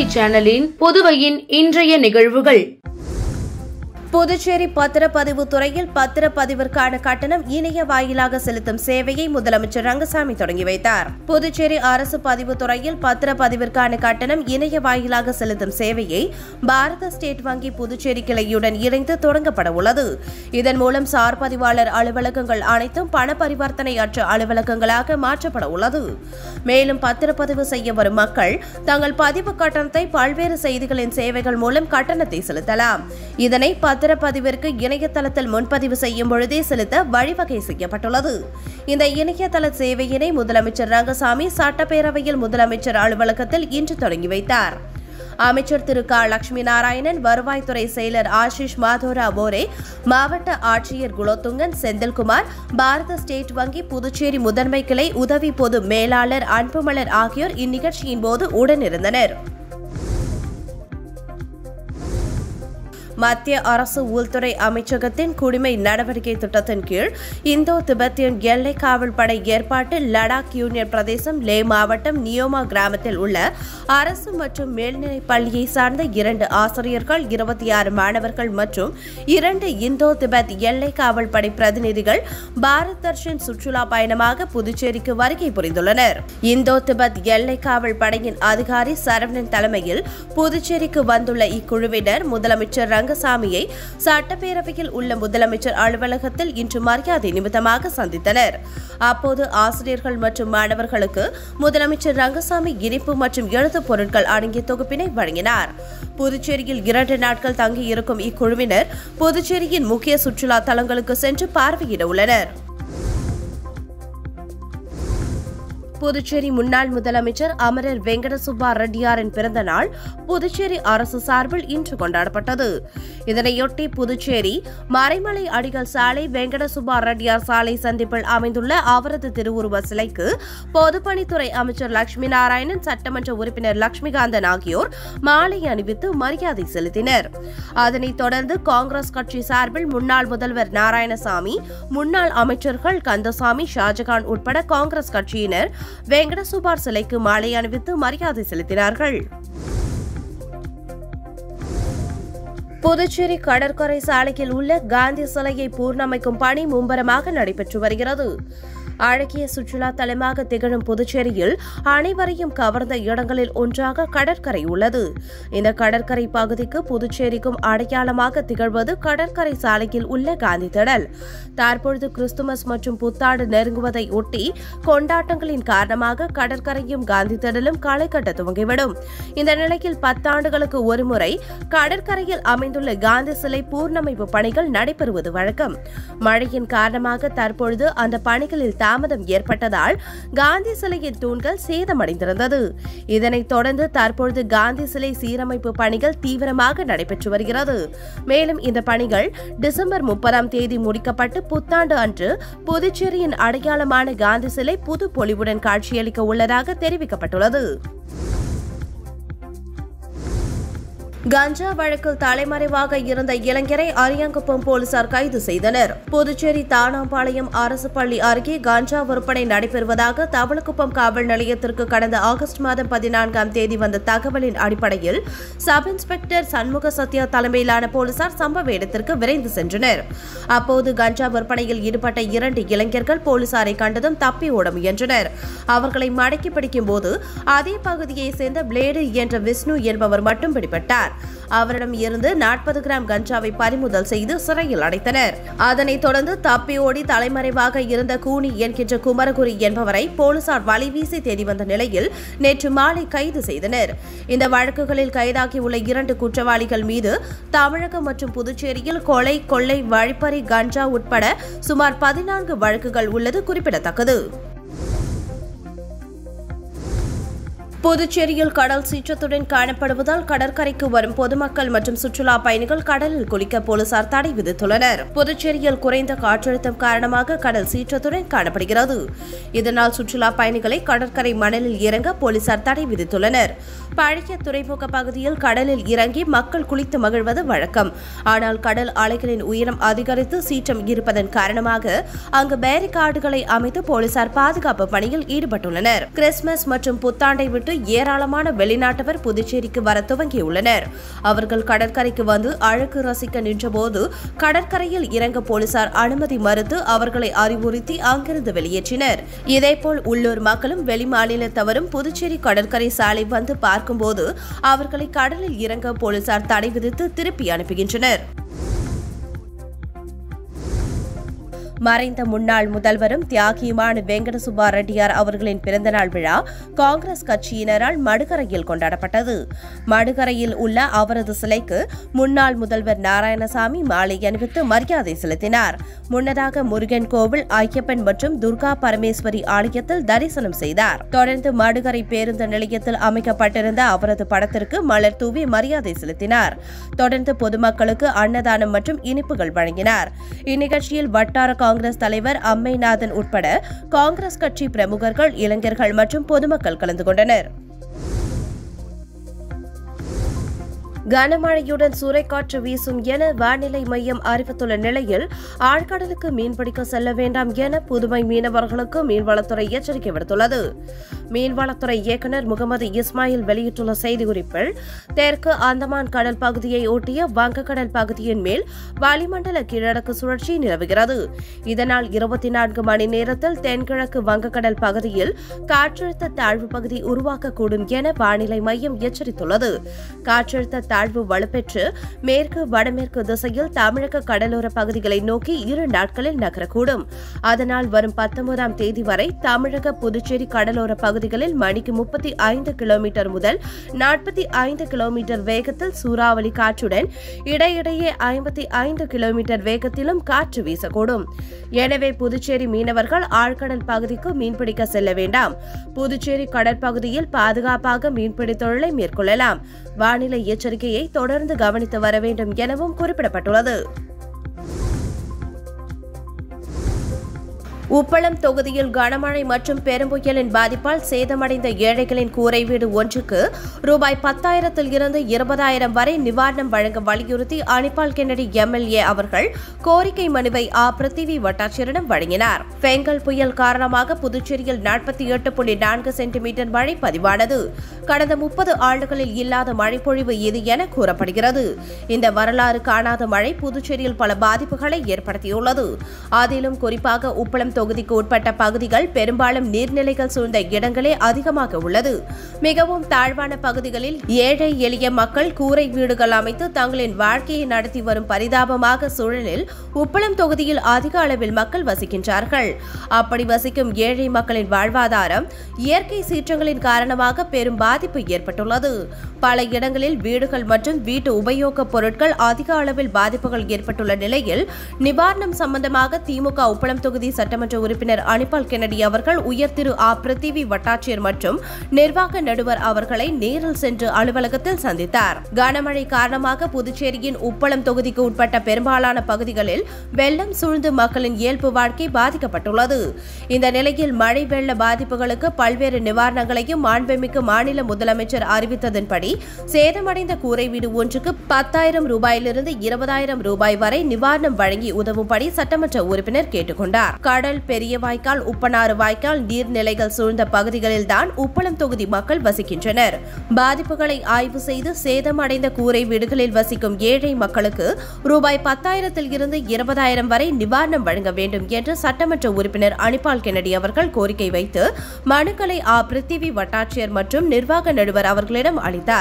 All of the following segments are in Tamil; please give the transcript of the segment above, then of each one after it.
தொலைக்காட்சி சேனலின் புதுவையின் இன்றைய நிகழ்வுகள். புதுச்சேரி பத்திரப்பதிவு துறையில் பத்திரப்பதிவிற்கான கட்டணம் இணைய வாயிலாக செலுத்தும் சேவையை முதலமைச்சர் ரங்கசாமி தொடங்கி வைத்தார். புதுச்சேரி அரசு பதிவு துறையில் பத்திரப்பதிவிற்கான கட்டணம் இணைய வாயிலாக செலுத்தும் சேவையை பாரத ஸ்டேட் வங்கி புதுச்சேரி கிளையுடன் இணைந்து தொடங்கப்பட உள்ளது. இதன் மூலம் சார் பதிவாளர் அலுவலகங்கள் அனைத்தும் பண பரிவர்த்தனையற்ற அலுவலகங்களாக மாற்றப்பட உள்ளது. மேலும் பத்திரப்பதிவு செய்ய வரும் மக்கள் தங்கள் பதிவு கட்டணத்தை பல்வேறு செய்திகளின் சேவைகள் மூலம் கட்டணத்தை செலுத்தலாம். இதனை பத்திரப்பதிவிற்கு இணையதளத்தில் முன்பதிவு செய்யும் பொழுதே செலுத்த வழிவகை செய்யப்பட்டுள்ளது. இந்த இணையதள சேவையினை முதலமைச்சர் ரங்கசாமி சட்டப்பேரவையில் முதலமைச்சர் அலுவலகத்தில் இன்று தொடங்கி வைத்தார். அமைச்சர் திரு க. லட்சுமி நாராயணன், வருவாய்த்துறை செயலர் ஆஷிஷ் மாதோரா போரே, மாவட்ட ஆட்சியர் குலோத்துங்கன், செந்தில்குமார், பாரத ஸ்டேட் வங்கி புதுச்சேரி முதன்மை கிளை உதவி பொது மேலாளர் அன்புமலர் ஆகியோர் இந்நிகழ்ச்சியின் போது உடனிருந்தனர். மத்திய அரசு உள்துறை அமைச்சகத்தின் குடிமை நடவடிக்கை திட்டத்தின் கீழ் இந்தோ திபெத்தியன் எல்லை காவல் படை ஏற்பாட்டில் லடாக் யூனியன் பிரதேசம் லே மாவட்டம் நியோமா கிராமத்தில் உள்ள அரசு மற்றும் மேல்நிலைப் பள்ளியை சார்ந்த 2 ஆசிரியர்கள், 26 மாணவர்கள் மற்றும் 2 இந்தோ திபெத் எல்லை காவல் படை பிரதிநிதிகள் பாரத் தர்ஷன் சுற்றுலா பயணமாக புதுச்சேரிக்கு வருகை புரிந்துள்ளனர். இந்தோ திபெத் எல்லை காவல் படையின் அதிகாரி சரவணன் தலைமையில் புதுச்சேரிக்கு வந்துள்ள இக்குழுவினர் முதலமைச்சர் ரங்கசாமியை சட்டப்பேரவையில் உள்ள முதலமைச்சர் அலுவலகத்தில் இன்று மரியாதை நிமித்தமாக சந்தித்தனர். அப்போது ஆசிரியர்கள் மற்றும் மாணவர்களுக்கு முதலமைச்சர் ரங்கசாமி இனிப்பு மற்றும் எழுத்துப் பொருட்கள் அடங்கிய தொகுப்பினை வழங்கினார். புதுச்சேரியில் 2 நாட்கள் தங்கியிருக்கும் இக்குழுவினர் புதுச்சேரியின் முக்கிய சுற்றுலா தலங்களுக்கு சென்று பார்வையிட உள்ளனர். புதுச்சேரி முன்னாள் முதலமைச்சர் அமரர் வெங்கட சுப்பா ரெட்டியாரின் பிறந்த நாள் புதுச்சேரி அரசு சார்பில் இன்று கொண்டாடப்பட்டது. இதனையொட்டி புதுச்சேரி மறைமலை அடிகள் சாலை, வெங்கட சுப்பா ரெட்டியார் சாலை சந்திப்பில் அமைந்துள்ள அவரது திருவுருவ சிலைக்கு பொதுப்பணித்துறை அமைச்சர் லட்சுமி நாராயணன், சட்டமன்ற உறுப்பினர் லட்சுமிகாந்தன் ஆகியோர் மாலை அணிவித்து மரியாதை செலுத்தினர். அதனைத் தொடர்ந்து காங்கிரஸ் கட்சி சார்பில் முன்னாள் முதல்வர் நாராயணசாமி, முன்னாள் அமைச்சர்கள் கந்தசாமி, ஷாஜகான் உட்பட காங்கிரஸ் கட்சியினர் வெங்கட சுப்பார் சிலைக்கு மாலை அணிவித்து மரியாதை செலுத்தினார்கள். புதுச்சேரி கடற்கரை சாலையில் உள்ள காந்தி சிலையை பூர்ணமைக்கும் பணி மும்முரமாக நடைபெற்று வருகிறது. அழகிய சுற்றுலா தலமாக திகழும் புதுச்சேரியில் அனைவரையும் கவர்ந்த இடங்களில் ஒன்றாக கடற்கரை உள்ளது. இந்த கடற்கரை பகுதிக்கு புதுச்சேரிக்கும் அடையாளமாக திகழ்வது கடற்கரை சாலையில் உள்ள காந்தி திடல். தற்பொழுது கிறிஸ்துமஸ் மற்றும் புத்தாண்டு நெருங்குவதை ஒட்டி கொண்டாட்டங்களின் காரணமாக கடற்கரையும் காந்தி திடலும் களை கட்ட துவங்கிவிடும். இந்த நிலையில் 10 ஆண்டுகளுக்கு ஒருமுறை கடற்கரையில் அமைந்துள்ள காந்தி சிலை பூர்ணமைப்பு பணிகள் நடைபெறுவது வழக்கம். மழையின் காரணமாக தற்பொழுது அந்த பணிகளில் தாமதம் ஏற்பட்டதால் காந்தி சிலையின் தூண்கள் சேதமடைந்திருந்தது. இதனைத் தொடர்ந்து தற்பொழுது காந்தி சிலை சீரமைப்பு பணிகள் தீவிரமாக நடைபெற்று வருகிறது. மேலும் இந்த பணிகள் டிசம்பர் 30ஆம் தேதி முடிக்கப்பட்டு புத்தாண்டு அன்று புதுச்சேரியின் அடையாளமான காந்தி சிலை புது பொலிவுடன் காட்சியளிக்க உள்ளதாக தெரிவிக்கப்பட்டுள்ளது. கஞ்சா வழக்கில் தலைமறைவாக இருந்த இளைஞரை அரியாங்குப்பம் போலீசார் கைது செய்தனர். புதுச்சேரி தானாம்பாளையம் அரசு பள்ளி அருகே கஞ்சா விற்பனை நடைபெறுவதாக தவளக்குப்பம் காவல் நிலையத்திற்கு கடந்த ஆகஸ்ட் மாதம் 14ஆம் தேதி வந்த தகவலின் அடிப்படையில் சப் இன்ஸ்பெக்டர் சண்முக சத்யா தலைமையிலான போலீசார் சம்பவ இடத்திற்கு விரைந்து சென்றனர். அப்போது கஞ்சா விற்பனையில் ஈடுபட்ட 2 இளைஞர்கள் போலீசாரை கண்டதும் தப்பி ஓட முயன்றனர். அவர்களை மடக்கி பிடிக்கும் போது அதே பகுதியைச் சேர்ந்த பிளேடு என்ற விஷ்ணு என்பவர் மட்டும் பிடிபட்டார். அவரிடம் இருந்து 40 கிராம் கஞ்சாவை பறிமுதல் செய்து சிறையில் அடைத்தனர். அதனைத் தொடர்ந்து தப்பி ஓடி தலைமறைவாக இருந்த கூனி என்கின்ற குமரகுரி என்பவரை போலீசார் வலைவீசி தேடி வந்த நிலையில் நேற்று மாலை கைது செய்தனர். இந்த வழக்குகளில் கைதாகியுள்ள 2 குற்றவாளிகள் மீது தமிழகம் மற்றும் புதுச்சேரியில் கொலை, கொள்ளை, வழிப்பறி, கஞ்சா உட்பட சுமார் 14 வழக்குகள் உள்ளது குறிப்பிடத்தக்கது. புதுச்சேரியில் கடல் சீற்றத்துடன் காணப்படுவதால் கடற்கரைக்கு வரும் பொதுமக்கள் மற்றும் சுற்றுலா பயணிகள் கடலில் குளிக்க போலீசார் தடை விதித்துள்ளனர். புதுச்சேரியில் குறைந்த காற்றழுத்தம் காரணமாக கடல் சீற்றத்துடன் காணப்படுகிறது. இதனால் சுற்றுலா பயணிகளை கடற்கரை மணலில் இறங்க போலீசார் தடை விதித்துள்ளனர். பழைய துறைமுக பகுதியில் கடலில் இறங்கி மக்கள் குளித்து மகிழ்வது வழக்கம். ஆனால் கடல் அலைகளின் உயரம் அதிகரித்து சீற்றம் இருப்பதன் காரணமாக அங்கு பேரிகார்டுகளை அமைத்து போலீசார் பாதுகாப்பு பணியில் ஈடுபட்டுள்ளனர். கிறிஸ்துமஸ் மற்றும் புத்தாண்டை விட்டு முன்னிட்டு ஏராளமான வெளிநாட்டவர் புதுச்சேரிக்கு வர துவங்கியுள்ளனர். அவர்கள் கடற்கரைக்கு வந்து அழகு ரசிக்க நின்றபோது கடற்கரையில் இறங்க போலீசார் அனுமதி மறுத்து அவர்களை அறிவுறுத்தி அங்கிருந்து வெளியேற்றினர். இதேபோல் உள்ளூர் மக்களும் வெளிமாநிலத்தவரும் புதுச்சேரி கடற்கரை சாலை வந்து பார்க்கும்போது அவர்களை கடலில் இறங்க போலீசார் தடை விதித்து திருப்பி அனுப்புகின்றனர். மறைந்த முன்னாள் முதல்வரும் தியாகியுமான வெங்கட சுப்பா ரெட்டியார் அவர்களின் பிறந்தநாள் விழா காங்கிரஸ் கட்சியினரால் மடுகரையில் கொண்டாடப்பட்டது. மடுகரையில் உள்ள அவரது சிலைக்கு முன்னாள் முதல்வர் நாராயணசாமி மாலை அணிவித்து மரியாதை செலுத்தினார். முன்னதாக முருகன் கோவில், ஐயப்பன் மற்றும் துர்கா பரமேஸ்வரி ஆலயத்தில் தரிசனம் செய்தார். தொடர்ந்து மடுகரை பேருந்து நிலையத்தில் அமைக்கப்பட்டிருந்த அவரது படத்திற்கு மலர் தூவி மரியாதை செலுத்தினார். தொடர்ந்து பொதுமக்களுக்கு அன்னதானம் மற்றும் இனிப்புகள் வழங்கினார். இந்நிகழ்ச்சியில் வட்டார காங்கிரஸ் தலைவர் அம்மைநாதன் உட்பட காங்கிரஸ் கட்சி பிரமுகர்கள், இளைஞர்கள் மற்றும் பொதுமக்கள் கலந்து கொண்டனர். கனமழையுடன் சூறைக்காற்று வீசும் என வானிலை மையம் அறிவித்துள்ள நிலையில் ஆழ்கடலுக்கு மீன்பிடிக்க செல்ல வேண்டாம் என புதுமை மீனவர்களுக்கு மீன்வளத்துறை எச்சரிக்கை விடுத்துள்ளது. மீன்வளத்துறை இயக்குநர் முகமது இஸ்மாயில் வெளியிட்டுள்ள செய்திக்குறிப்பில், தெற்கு அந்தமான் கடல் பகுதியை ஒட்டிய வங்கக்கடல் பகுதியின் மேல் வளிமண்டல கீழடுக்கு சுழற்சி நிலவுகிறது. இதனால் 24 மணி நேரத்தில் தென்கிழக்கு வங்கக்கடல் பகுதியில் காற்றழுத்த தாழ்வு பகுதி உருவாக்கக்கூடும் என வானிலை மையம் எச்சரித்துள்ளது. காற்றழுத்த தாழ்வு வலுப்பெற்று மேற்கு வடமேற்கு திசையில் தமிழக கடலோர பகுதிகளை நோக்கி 2 நாட்களில் நகரக்கூடும். அதனால் வரும் 19ஆம் தேதி வரை தமிழக, புதுச்சேரி கடலோர பகுதிகளில் மணிக்கு 35 கிலோமீட்டர் முதல் 45 கிலோமீட்டர் வேகத்தில் சூறாவளி காற்றுடன் இடையிடையே 55 கிலோமீட்டர் வேகத்திலும் காற்று வீசக்கூடும். எனவே புதுச்சேரி மீனவர்கள் ஆழ்கடல் பகுதிக்கு மீன்பிடிக்க செல்ல வேண்டாம். புதுச்சேரி கடற்பகுதியில் பாதுகாப்பாக மீன்பிடி தொழிலை மேற்கொள்ளலாம். வானிலை எச்சரிக்கையை தொடர்ந்து கவனித்து வர வேண்டும் எனவும் குறிப்பிடப்பட்டுள்ளது. உப்பளம் தொகுதியில் கனமழை மற்றும் பெரும்புயலின் பாதிப்பால் சேதமடைந்த ஏழைகளின் கூரை வீடு ஒன்றுக்கு ரூபாய் 10,000 இருந்து 20,000 வரை நிவாரணம் வழங்க வலியுறுத்தி அனிபால் கென்னடி எம்எல்ஏ அவர்கள் கோரிக்கை மனுவை பிருத்திவி வட்டாட்சியரிடம் வழங்கினார். பெங்கல் புயல் காரணமாக புதுச்சேரியில் 48.4 சென்டிமீட்டர் மழை பதிவானது. கடந்த 30 ஆண்டுகளில் இல்லாத மழைப்பொழிவு இது என கூறப்படுகிறது. இந்த வரலாறு காணாத மழை புதுச்சேரியில் பல பாதிப்புகளை ஏற்படுத்தியுள்ளது. அதிலும் குறிப்பாக உப்பளம் தொகுதிக்கு உட்பட்ட பகுதிகள் பெரும்பாலும் நீர்நிலைகள் சூழ்ந்த இடங்களே அதிகமாக உள்ளது. மிகவும் தாழ்வான பகுதிகளில் ஏழை எளிய மக்கள் கூரை வீடுகள் அமைத்து தங்களின் வாழ்க்கையை நடத்தி வரும் பரிதாபமாக சூழலில் உப்பளம் தொகுதியில் அதிக அளவில் மக்கள் வசிக்கின்றார்கள். அப்படி வசிக்கும் ஏழை மக்களின் வாழ்வாதாரம் இயற்கை சீற்றங்களின் காரணமாக பெரும் பாதிப்பு ஏற்பட்டுள்ளது. பல இடங்களில் வீடுகள் மற்றும் வீட்டு உபயோகப் பொருட்கள் அதிக அளவில் பாதிப்புகள் ஏற்பட்டுள்ள நிலையில் நிவாரணம் சம்பந்தமாக திமுக உப்பளம் தொகுதி சட்டமன்ற உறுப்பினர் அனிபால் கென்னடி அவர்கள் உயர் திரு பிருத்திவி வட்டாட்சியர் மற்றும் நிர்வாக நடுவர் அவர்களை நேரில் சென்று அலுவலகத்தில் சந்தித்தார். கனமழை காரணமாக புதுச்சேரியின் உப்பளம் தொகுதிக்கு உட்பட்ட பெரும்பாலான பகுதிகளில் வெள்ளம் சூழ்ந்து மக்களின் இயல்பு வாழ்க்கை பாதிக்கப்பட்டுள்ளது. இந்த நிலையில் மழை வெள்ள பாதிப்புகளுக்கு பல்வேறு நிவாரணங்களையும் மாண்புமிகு மாநில முதலமைச்சர் அறிவித்ததன்படி சேதமடைந்த கூரை வீடு ஒன்றுக்கு 10,000 ரூபாயிலிருந்து 20,000 ரூபாய் வரை நிவாரணம் வழங்கி உதவும்படி சட்டமன்ற உறுப்பினர் கேட்டுக்கொண்டார். கடல், பெரிய வாய்க்கால், உப்பனாறு வாய்க்கால் நீர்நிலைகள் சூழ்ந்த பகுதிகளில்தான் உப்பளம் தொகுதி மக்கள் வசிக்கின்றனர். பாதிப்புகளை ஆய்வு செய்து சேதமடைந்த கூரை வீடுகளில் வசிக்கும் ஏழை மக்களுக்கு ரூபாய் 10,000 இருந்து 20,000 வரை நிவாரணம் வழங்க வேண்டும் என்று சட்டமன்ற உறுப்பினர் அனிபால் கென்னடி அவர்கள் கோரிக்கை வைத்து மனுக்களை பிருத்திவி வட்டாட்சியர் மற்றும் நிர்வாக நடுவர் அவர்களிடம் அளித்தார்.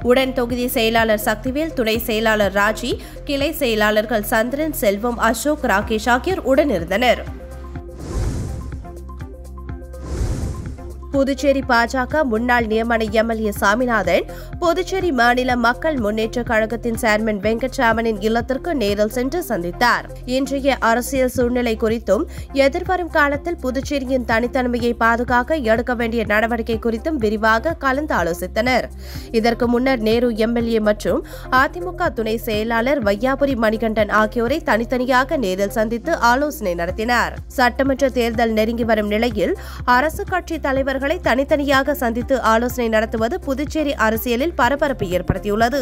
உடன் தொகுதி செயலாளர் சக்திவேல், துணை செயலாளர் ராஜி, கிளை செயலாளர்கள் சந்திரன், செல்வம், அசோக், ராகேஷ் ஆகியோர் உடனிருந்தனர். புதுச்சேரி பாஜக முன்னாள் நியமன எம்எல்ஏ சாமிநாதன் புதுச்சேரி மாநில மக்கள் முன்னேற்ற கழகத்தின் சேர்மன் வெங்கட்ராமனின் இல்லத்திற்கு நேரில் சென்று சந்தித்தார். இன்றைய அரசியல் சூழ்நிலை குறித்தும் எதிர்வரும் காலத்தில் புதுச்சேரியின் தனித்தன்மையை பாதுகாக்க எடுக்க வேண்டிய நடவடிக்கை குறித்தும் விரிவாக கலந்து ஆலோசித்தனர். இதற்கு முன்னர் நேரு எம்எல்ஏ மற்றும் அதிமுக துணை செயலாளர் வையாபுரி மணிகண்டன் ஆகியோரை தனித்தனியாக நேரில் சந்தித்து ஆலோசனை நடத்தினார். சட்டமன்ற தேர்தல் நெருங்கி வரும் நிலையில் அரசு கட்சி தலைவர்கள் தனித்தனியாக சந்தித்து ஆலோசனை நடத்துவது புதுச்சேரி அரசியலில் பரபரப்பு ஏற்படுத்தியுள்ளது.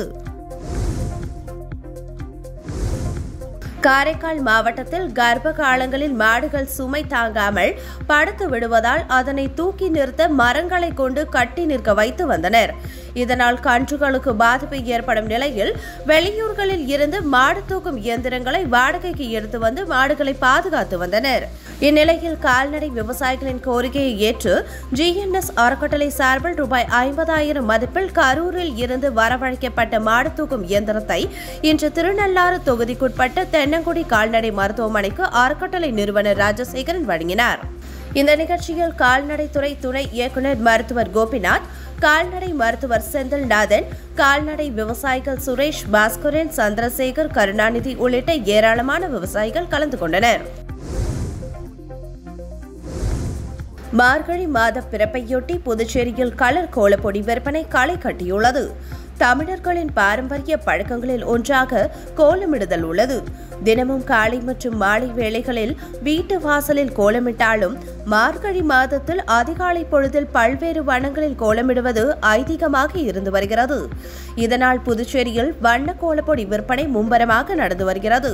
காரைக்கால் மாவட்டத்தில் கர்ப்ப காலங்களில் மாடுகள் சுமை தாங்காமல் படுத்து விடுவதால் அதனை தூக்கி நிறுத்த மரங்களை கொண்டு கட்டி நிற்க வைத்து வந்தனர். இதனால் கன்றுகளுக்கு பாதிப்பு ஏற்படும் நிலையில் வெளியூர்களில் இருந்து மாடு தூக்கும் இயந்திரங்களை வாடகைக்கு எடுத்து வந்து மாடுகளை பாதுகாத்து வந்தனர். இந்நிலையில் கால்நடை விவசாயிகளின் கோரிக்கையை ஏற்று GNS அறக்கட்டளை சார்பில் ரூபாய் 50,000 மதிப்பில் கரூரில் இருந்து வரவழைக்கப்பட்ட மாடு தூக்கும் இயந்திரத்தை இன்று திருநள்ளாறு தொகுதிக்குட்பட்ட தென்னங்குடி கால்நடை மருத்துவமனைக்கு அறக்கட்டளை நிறுவனர் ராஜசேகரன் வழங்கினார். இந்த நிகழ்ச்சியில் கால்நடைத்துறை துணை இயக்குநர் மருத்துவர் கோபிநாத், கால்நடை மருத்துவர் செந்தில்நாதன், கால்நடை விவசாயிகள் சுரேஷ், பாஸ்கரன், சந்திரசேகர், கருணாநிதி உள்ளிட்ட ஏராளமான விவசாயிகள் கலந்து கொண்டனர். மார்கழி மாத பிறப்பையொட்டி புதுச்சேரியில் கலர் கோலப்பொடி விற்பனை களை கட்டியுள்ளது. தமிழர்களின் பாரம்பரிய பழக்கங்களில் ஒன்றாக கோலமிடுதல் உள்ளது. தினமும் காலை மற்றும் மாலை வேளைகளில் வீட்டு வாசலில் கோலமிட்டாலும் மார்கழி மாதத்தில் அதிகாலை பொழுதில் பல்வேறு வண்ணங்களில் கோலமிடுவது ஐதீகமாக இருந்து வருகிறது. இதனால் புதுச்சேரியில் வண்ண கோலப்பொடி விற்பனை மும்பரமாக நடந்து வருகிறது.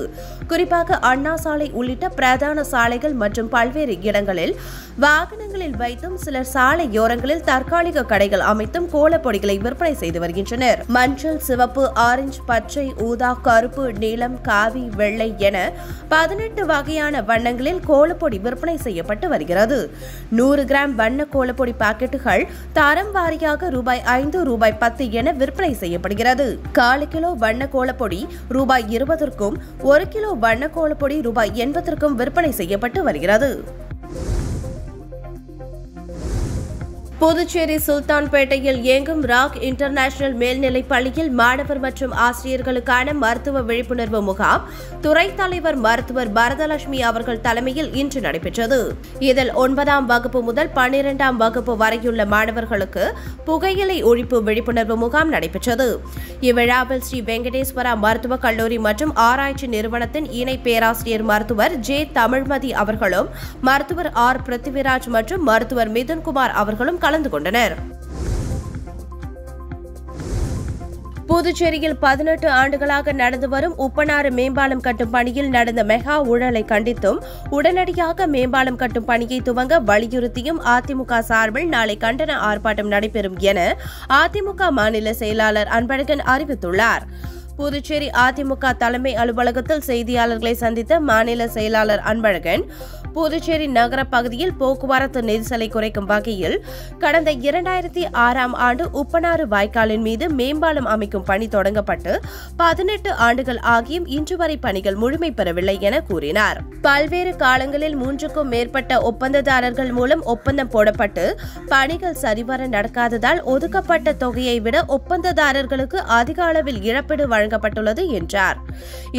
குறிப்பாக அண்ணா சாலை உள்ளிட்ட பிரதான சாலைகள் மற்றும் பல்வேறு இடங்களில் வாகனங்களில் வைத்தும் சிலர் சாலையோரங்களில் தற்காலிக கடைகள் அமைத்தும் கோலப்பொடிகளை விற்பனை செய்து வருகின்றனர். மஞ்சள், சிவப்பு, ஆரஞ்சு, பச்சை, ஊதா, கருப்பு, நீலம், காவி, வெள்ளை என 18 வகையான வண்ணங்களில் கோலப்பொடி விற்பனை செய்யப்பட்டு வருகிறது. 100 கிராம் வண்ண கோலப்பொடி பாக்கெட்டுகள் தரம் வாரியாக ரூபாய் 5, ரூபாய் 10 என விற்பனை செய்யப்படுகிறது. 1/4 கிலோ வண்ண கோலப்பொடி ரூபாய் 20ற்கும், 1 கிலோ வண்ண கோலப்பொடி ரூபாய் 80ற்கும் விற்பனை செய்யப்பட்டு வருகிறது. புதுச்சேரி சுல்தான்பேட்டையில் இயங்கும் ராக் இன்டர்நேஷனல் மேல்நிலைப் பள்ளியில் மாணவர் மற்றும் ஆசிரியர்களுக்கான மருத்துவ விழிப்புணர்வு முகாம் துறை தலைவர் மருத்துவர் பரதலட்சுமி அவர்கள் தலைமையில் இன்று நடைபெற்றது. இதில் 9ஆம் வகுப்பு முதல் 12ஆம் வகுப்பு வரையுள்ள மாணவர்களுக்கு புகையிலை ஒழிப்பு விழிப்புணர்வு முகாம் நடைபெற்றது. இவ்விழாவில் ஸ்ரீ வெங்கடேஸ்வரா மருத்துவக் கல்லூரி மற்றும் ஆராய்ச்சி நிறுவனத்தின் இணை பேராசிரியர் மருத்துவர் ஜே தமிழ்மதி அவர்களும், மருத்துவர் ஆர் பிருத்திவிராஜ் மற்றும் மருத்துவர் மிதுன்குமார் அவர்களும் கலந்து கொண்டனர். புதுச்சேரியில் 18 ஆண்டுகளாக நடந்து வரும் உப்பனாறு மேம்பாலம் கட்டும் பணியில் நடந்த மெகா ஊழலை கண்டித்தும் உடனடியாக மேம்பாலம் கட்டும் பணியை துவங்க வலியுறுத்தியும் அதிமுக சார்பில் நாளை கண்டன ஆர்ப்பாட்டம் நடைபெறும் என அதிமுக மாநில செயலாளர் அன்பழகன் அறிவித்துள்ளார். புதுச்சேரி அதிமுக தலைமை அலுவலகத்தில் செய்தியாளர்களை சந்தித்த மாநில செயலாளர் அன்பழகன், புதுச்சேரி நகர பகுதியில் போக்குவரத்து நெரிசலை குறைக்கும் வகையில் கடந்த 2006ஆம் ஆண்டு உப்பனாறு வாய்க்காலின் மீது மேம்பாலம் அமைக்கும் பணி தொடங்கப்பட்டு 18 ஆண்டுகள் ஆகியும் இன்று வரை பணிகள் முழுமை பெறவில்லை என கூறினார். பல்வேறு காலங்களில் 3க்கும் மேற்பட்ட ஒப்பந்ததாரர்கள் மூலம் ஒப்பந்தம் போடப்பட்டு பணிகள் சரிவர நடக்காததால் ஒதுக்கப்பட்ட தொகையை விட ஒப்பந்ததாரர்களுக்கு அதிக அளவில் இழப்பீடு வழங்கப்பட்டுள்ளது என்றார்.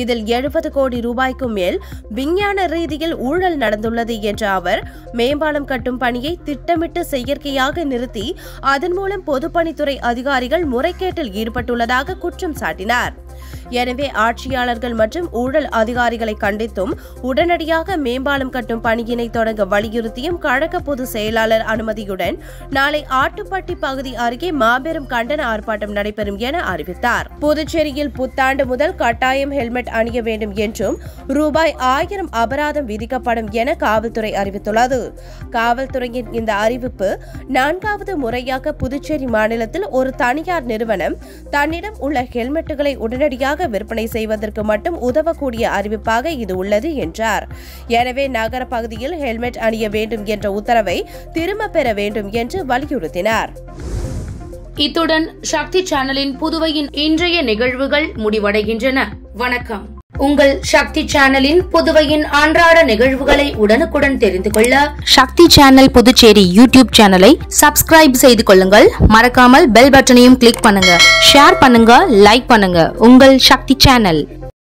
இதில் 70 கோடி ரூபாய்க்கும் மேல் விஞ்ஞான ரீதியில் ஊழல் நடந்துள்ளது என்ற அவர், மேம்பாலம் கட்டும் பணியை திட்டமிட்டு செயற்கையாக நிறுத்தி அதன் மூலம் பொதுப்பணித்துறை அதிகாரிகள் முறைகேட்டில் ஈடுபட்டுள்ளதாக குற்றம் சாட்டினார். எனவே ஆட்சியாளர்கள் மற்றும் ஊழல் அதிகாரிகளை கண்டித்தும் உடனடியாக மேம்பாலம் கட்டும் பணியினை தொடங்க வலியுறுத்தியும் கழக பொதுச் செயலாளர் அனுமதியுடன் நாளை ஆட்டுப்பட்டி பகுதி அருகே மாபெரும் கண்டன ஆர்ப்பாட்டம் நடைபெறும் என அறிவித்தார். புதுச்சேரியில் புத்தாண்டு முதல் கட்டாயம் ஹெல்மெட் அணிய வேண்டும் என்றும் ரூபாய் 1000 அபராதம் விதிக்கப்படும் என காவல்துறை அறிவித்துள்ளது. காவல்துறையின் இந்த அறிவிப்பு 4வது முறையாக புதுச்சேரி மாநிலத்தில் ஒரு தனியார் நிறுவனம் தன்னிடம் உள்ள ஹெல்மெட்டுகளை உடனடியாக விற்பனை செய்வதற்கு மட்டும் உதவக்கூடிய அறிவிப்பாக இது உள்ளது என்றார். எனவே நகர பகுதியில் ஹெல்மெட் அணிய வேண்டும் என்ற உத்தரவை திரும்ப பெற வேண்டும் என்று வலியுறுத்தினார். இத்துடன் சக்தி சேனலின் புதுவையின் இன்றைய நிகழ்வுகள் முடிவடைகின்றன. வணக்கம். உங்கள் சக்தி சேனலின் புதுவையின் அன்றாட நிகழ்வுகளை உடனுக்குடன் தெரிந்து கொள்ள சக்தி சேனல் புதுச்சேரி யூடியூப் சேனலை சப்ஸ்கிரைப் செய்து கொள்ளுங்கள். மறக்காமல் பெல் பட்டனையும் கிளிக் பண்ணுங்க. ஷேர் பண்ணுங்க, லைக் பண்ணுங்க. உங்கள் சக்தி சேனல்.